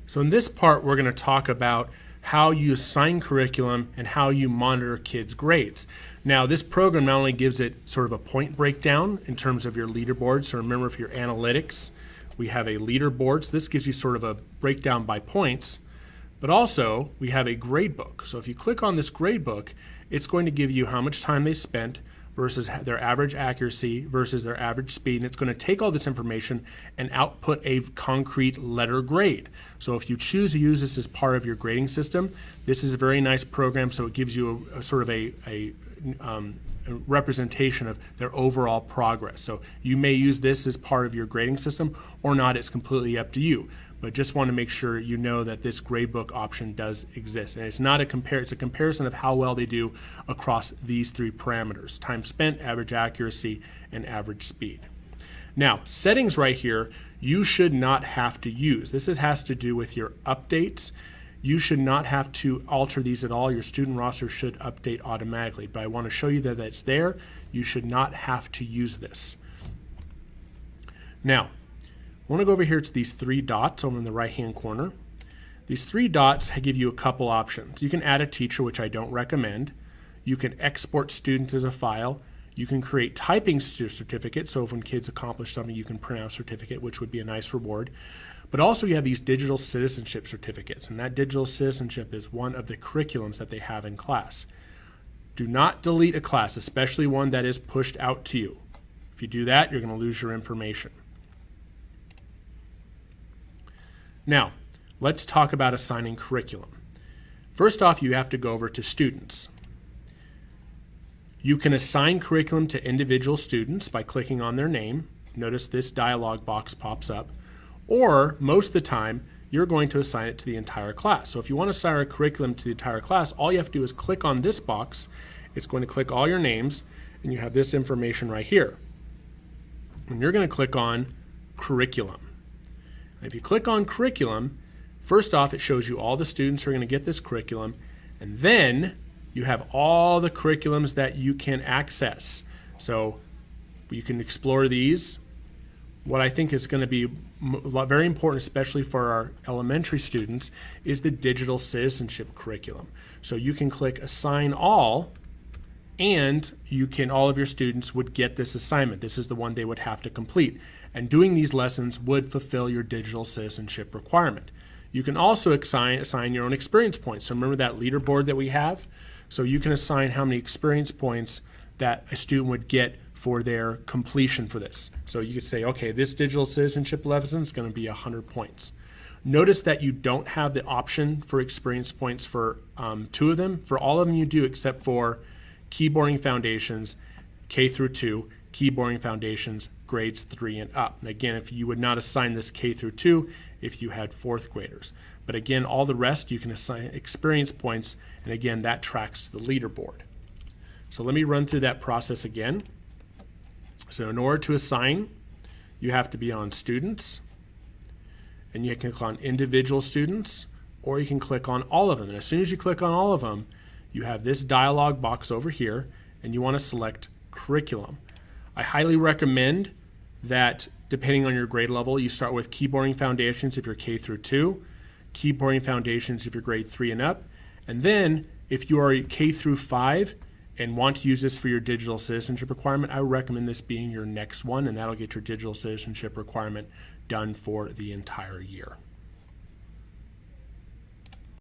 So in this part, we're going to talk about how you assign curriculum and how you monitor kids' grades. Now, this program not only gives it sort of a point breakdown in terms of your leaderboard. So remember, for your analytics, we have a leaderboard. So this gives you sort of a breakdown by points. But also, we have a grade book. So if you click on this grade book, it's going to give you how much time they spent versus their average accuracy versus their average speed. And it's going to take all this information and output a concrete letter grade. So if you choose to use this as part of your grading system, this is a very nice program. So it gives you a sort of a representation of their overall progress. So you may use this as part of your grading system or not. It's completely up to you. But just want to make sure you know that this gradebook option does exist. And it's not it's a comparison of how well they do across these three parameters: time spent, average accuracy, and average speed. Now, settings right here, you should not have to use. This has to do with your updates. You should not have to alter these at all. Your student roster should update automatically. But I want to show you that it's there. You should not have to use this. Now, I want to go over here to these three dots over in the right-hand corner. These three dots give you a couple options. You can add a teacher, which I don't recommend. You can export students as a file. You can create typing certificates, so if when kids accomplish something, you can print out a certificate, which would be a nice reward. But also you have these digital citizenship certificates, and that digital citizenship is one of the curriculums that they have in class. Do not delete a class, especially one that is pushed out to you. If you do that, you're going to lose your information. Now, let's talk about assigning curriculum. First off, you have to go over to students. You can assign curriculum to individual students by clicking on their name. Notice this dialog box pops up. Or, most of the time, you're going to assign it to the entire class. So if you want to assign a curriculum to the entire class, all you have to do is click on this box. It's going to click all your names, and you have this information right here. And you're going to click on curriculum. If you click on curriculum, first off, it shows you all the students who are going to get this curriculum, and then you have all the curriculums that you can access. So you can explore these. What I think is going to be very important, especially for our elementary students, is the digital citizenship curriculum. So you can click Assign All, and all of your students would get this assignment. This is the one they would have to complete. And doing these lessons would fulfill your digital citizenship requirement. You can also assign your own experience points. So remember that leaderboard that we have? So you can assign how many experience points that a student would get for their completion for this. So you could say, okay, this digital citizenship lesson is going to be 100 points. Notice that you don't have the option for experience points for two of them. For all of them you do, except for Keyboarding Foundations, K through 2, Keyboarding Foundations, grades 3 and up. And again, if you would not assign this K through 2 if you had fourth graders. But again, all the rest you can assign experience points, and again, that tracks to the leaderboard. So let me run through that process again. So in order to assign, you have to be on Students, and you can click on Individual Students, or you can click on all of them. And as soon as you click on all of them, you have this dialog box over here, and you want to select Curriculum. I highly recommend that, depending on your grade level, you start with Keyboarding Foundations if you're K through 2, Keyboarding Foundations if you're grade 3 and up, and then if you are K through 5 and want to use this for your digital citizenship requirement, I would recommend this being your next one, and that'll get your digital citizenship requirement done for the entire year.